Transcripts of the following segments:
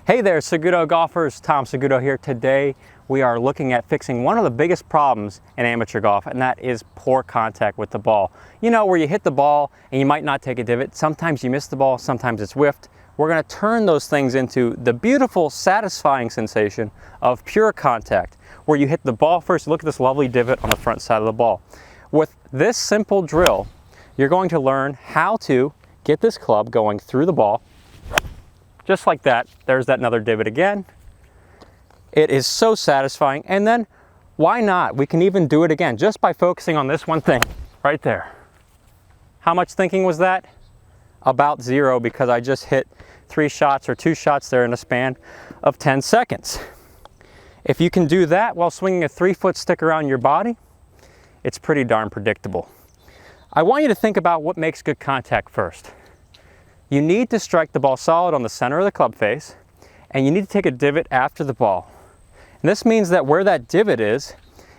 Hey there, Saguto golfers. Tom Saguto here. Today we are looking at fixing one of the biggest problems in amateur golf, and that is poor contact with the ball. You know, where you hit the ball and you might not take a divot. Sometimes you miss the ball, sometimes it's whiffed. We're going to turn those things into the beautiful, satisfying sensation of pure contact, where you hit the ball first. Look at this lovely divot on the front side of the ball. With this simple drill, you're going to learn how to get this club going through the ball. Just like that. There's that another divot again. It is so satisfying. And then why not? We can even do it again just by focusing on this one thing right there. How much thinking was that? About zero, because I just hit 3 shots or 2 shots there in a span of 10 seconds. If you can do that while swinging a 3-foot stick around your body, it's pretty darn predictable. I want you to think about what makes good contact first. You need to strike the ball solid on the center of the club face, and you need to take a divot after the ball. And this means that where that divot is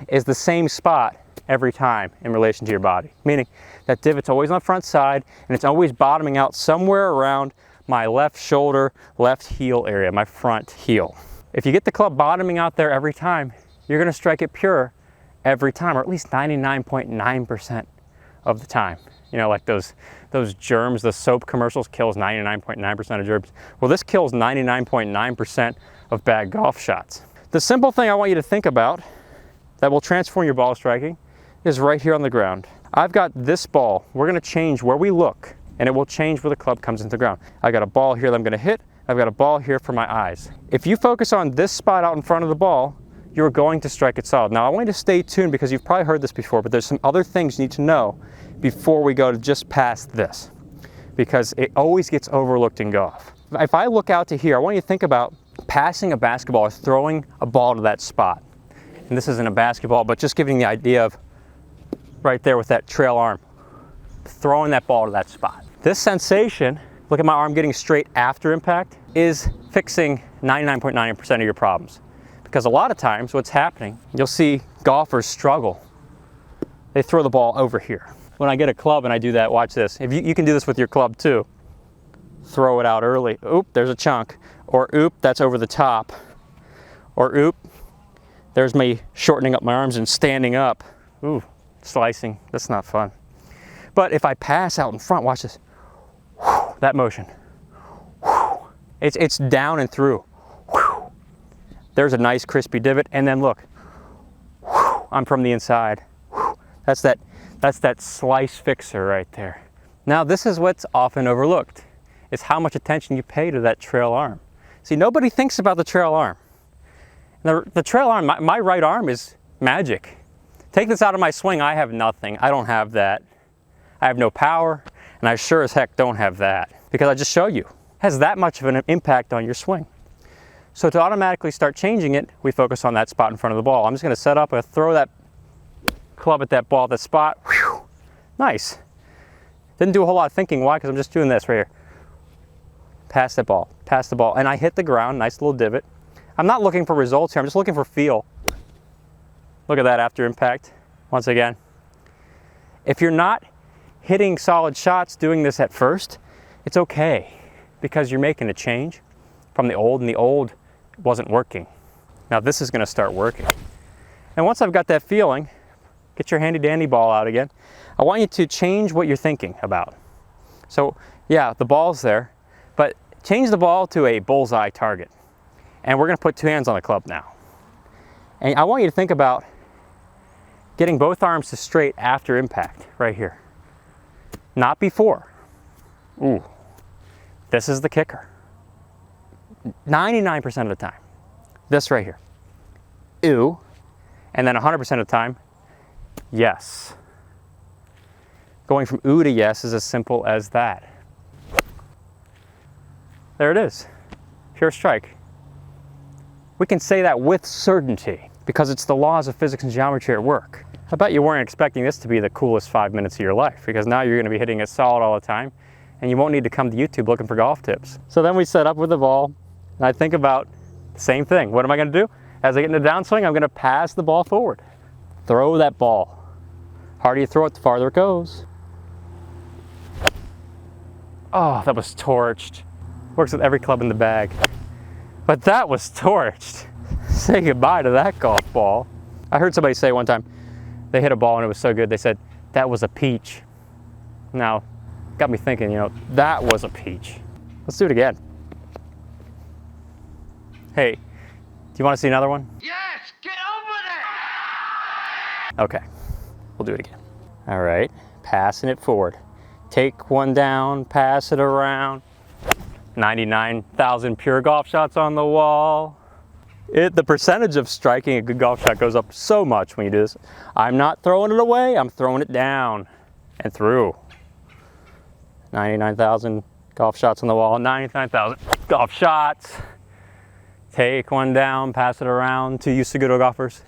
the same spot every time in relation to your body. Meaning that divot's always on the front side, and it's always bottoming out somewhere around my left shoulder, left heel area, my front heel. If you get the club bottoming out there every time, you're gonna strike it pure every time, or at least 99.9% of the time. You know, like those germs, the soap commercials kills 99.9% of germs. Well, this kills 99.9% of bad golf shots. The simple thing I want you to think about that will transform your ball striking is right here on the ground. I've got this ball. We're gonna change where we look, and it will change where the club comes into the ground. I got a ball here that I'm gonna hit. I've got a ball here for my eyes. If you focus on this spot out in front of the ball, you're going to strike it solid. Now, I want you to stay tuned because you've probably heard this before, but there's some other things you need to know before we go to just past this, because it always gets overlooked in golf. If I look out to here, I want you to think about passing a basketball or throwing a ball to that spot. And this isn't a basketball, but just giving the idea of right there with that trail arm, throwing that ball to that spot. This sensation, look at my arm getting straight after impact, is fixing 99.9% of your problems. Because a lot of times what's happening, you'll see golfers struggle. They throw the ball over here. When I get a club and I do that, watch this. If you can do this with your club too. Throw it out early. Oop, there's a chunk. Or oop, that's over the top. Or oop, there's me shortening up my arms and standing up. Ooh, slicing, that's not fun. But if I pass out in front, watch this. Whew, that motion. Whew. It's down and through. Whew. There's a nice crispy divot, and then look. Whew, I'm from the inside. Whew. That's that slice fixer right there. Now, this is what's often overlooked, is how much attention you pay to that trail arm. See, nobody thinks about the trail arm. The trail arm, my right arm is magic. Take this out of my swing, I have nothing. I don't have that. I have no power, and I sure as heck don't have that, because I just showed you. It has that much of an impact on your swing. So to automatically start changing it, we focus on that spot in front of the ball. I'm just gonna set up and throw that club at that ball at that spot. Whew. Nice. Didn't do a whole lot of thinking. Why? Because I'm just doing this right here. Pass the ball, and I hit the ground, nice little divot. I'm not looking for results here, I'm just looking for feel. Look at that after impact, once again. If you're not hitting solid shots doing this at first, it's okay, because you're making a change from the old, and the old wasn't working. Now this is gonna start working. And once I've got that feeling, get your handy dandy ball out again. I want you to change what you're thinking about. So yeah, the ball's there, but change the ball to a bullseye target. And we're gonna put 2 hands on the club now. And I want you to think about getting both arms to straight after impact, right here. Not before. Ooh, this is the kicker. 99% of the time, this right here. Ooh, and then 100% of the time, yes. Going from ooh to yes is as simple as that. There it is, pure strike. We can say that with certainty because it's the laws of physics and geometry at work. I bet you weren't expecting this to be the coolest 5 minutes of your life, because now you're gonna be hitting it solid all the time and you won't need to come to YouTube looking for golf tips. So then we set up with the ball, and I think about the same thing. What am I gonna do? As I get into downswing, I'm gonna pass the ball forward. Throw that ball. Harder you throw it, the farther it goes. Oh, that was torched. Works with every club in the bag. But that was torched. Say goodbye to that golf ball. I heard somebody say one time, they hit a ball and it was so good, they said, that was a peach. Now, got me thinking, you know, that was a peach. Let's do it again. Hey, do you want to see another one? Yes, get over there! Okay, we'll do it again. All right, passing it forward. Take one down, pass it around. 99,000 pure golf shots on the wall. The percentage of striking a good golf shot goes up so much when you do this. I'm not throwing it away, I'm throwing it down and through. 99,000 golf shots on the wall, 99,000 golf shots. Take one down, pass it around to you Seguto golfers.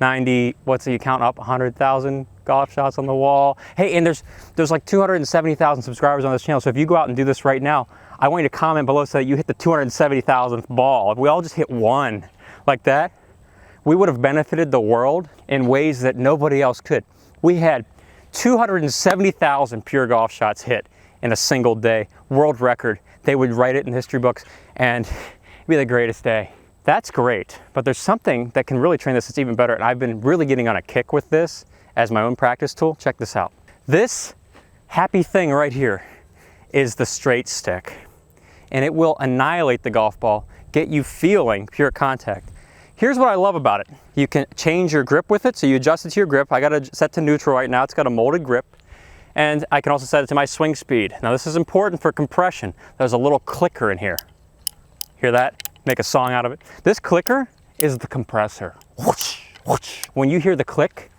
90, what's the count up? 100,000 golf shots on the wall. Hey, and there's like 270,000 subscribers on this channel, so if you go out and do this right now, I want you to comment below so that you hit the 270,000th ball. If we all just hit one like that, we would have benefited the world in ways that nobody else could. We had 270,000 pure golf shots hit in a single day. World record. They would write it in history books and it'd be the greatest day. That's great, but there's something that can really train this that's even better, and I've been really getting on a kick with this as my own practice tool. Check this out. This happy thing right here is the straight stick, and it will annihilate the golf ball, get you feeling pure contact. Here's what I love about it. You can change your grip with it, so you adjust it to your grip. I got it set to neutral right now. It's got a molded grip, and I can also set it to my swing speed. Now this is important for compression. There's a little clicker in here. Hear that? Make a song out of it. This clicker is the compressor. Whoosh, whoosh. When you hear the click,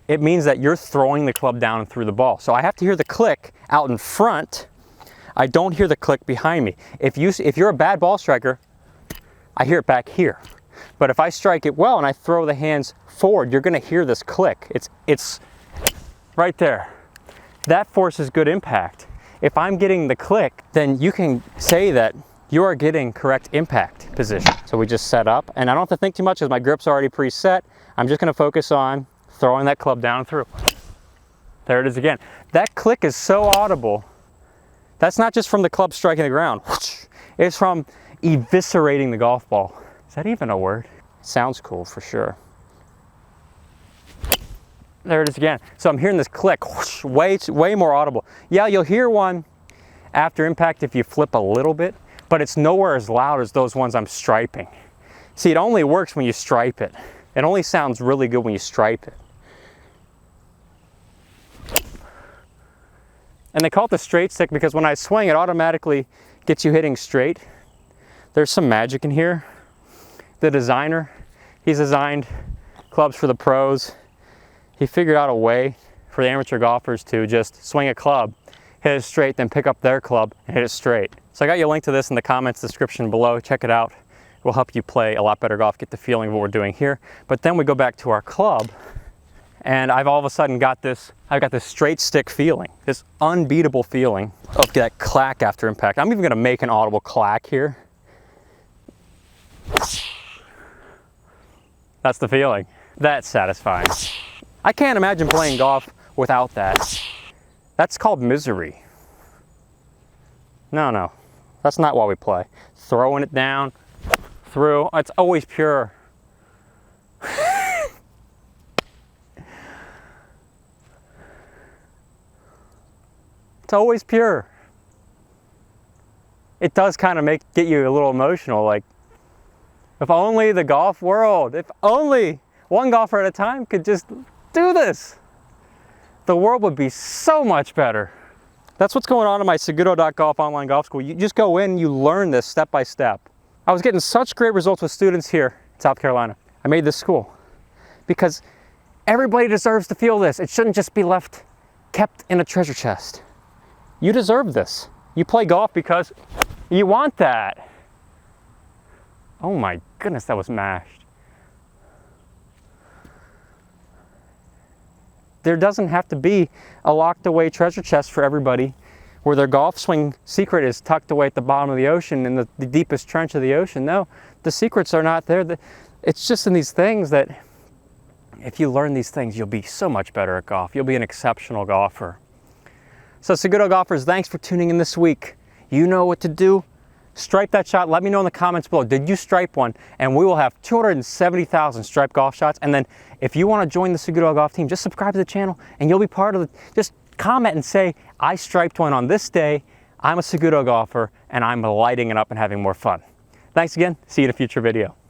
it means that you're throwing the club down and through the ball. So I have to hear the click out in front. I don't hear the click behind me. If you're a bad ball striker, I hear it back here. But if I strike it well and I throw the hands forward, you're gonna hear this click. It's right there. That forces good impact. If I'm getting the click, then you can say that you are getting correct impact position. So we just set up, and I don't have to think too much because my grip's already preset. I'm just gonna focus on throwing that club down and through. There it is again. That click is so audible. That's not just from the club striking the ground. It's from eviscerating the golf ball. Is that even a word? Sounds cool for sure. There it is again. So I'm hearing this click, way more audible. Yeah, you'll hear one after impact if you flip a little bit, but it's nowhere as loud as those ones I'm striping. See, it only works when you stripe it. It only sounds really good when you stripe it. And they call it the straight stick because when I swing, it automatically gets you hitting straight. There's some magic in here. The designer, he's designed clubs for the pros. He figured out a way for the amateur golfers to just swing a club, hit it straight, then pick up their club and hit it straight. So I got you a link to this in the comments description below. Check it out. It will help you play a lot better golf, get the feeling of what we're doing here. But then we go back to our club, and I've all of a sudden got this, I've got this straight stick feeling, this unbeatable feeling of that clack after impact. I'm even gonna make an audible clack here. That's the feeling. That's satisfying. I can't imagine playing golf without that. That's called misery. No, that's not why we play. Throwing it down, through, it's always pure. It's always pure. It does kind of get you a little emotional, like, if only the golf world, if only one golfer at a time could just do this, the world would be so much better. That's what's going on in my Saguto.golf online golf school. You just go in and you learn this step by step. I was getting such great results with students here in South Carolina. I made this school because everybody deserves to feel this. It shouldn't just be kept in a treasure chest. You deserve this. You play golf because you want that. Oh my goodness, that was mashed. There doesn't have to be a locked away treasure chest for everybody where their golf swing secret is tucked away at the bottom of the ocean in the deepest trench of the ocean. No, the secrets are not there. It's just in these things that if you learn these things, you'll be so much better at golf. You'll be an exceptional golfer. So Seguto golfers, thanks for tuning in this week. You know what to do. stripe that shot. Let me know in the comments below, did you stripe one? And we will have 270,000 striped golf shots. And then if you want to join the Seguto Golf team, just subscribe to the channel and you'll be part of it. Just comment and say, I striped one on this day. I'm a Seguto golfer and I'm lighting it up and having more fun. Thanks again. See you in a future video.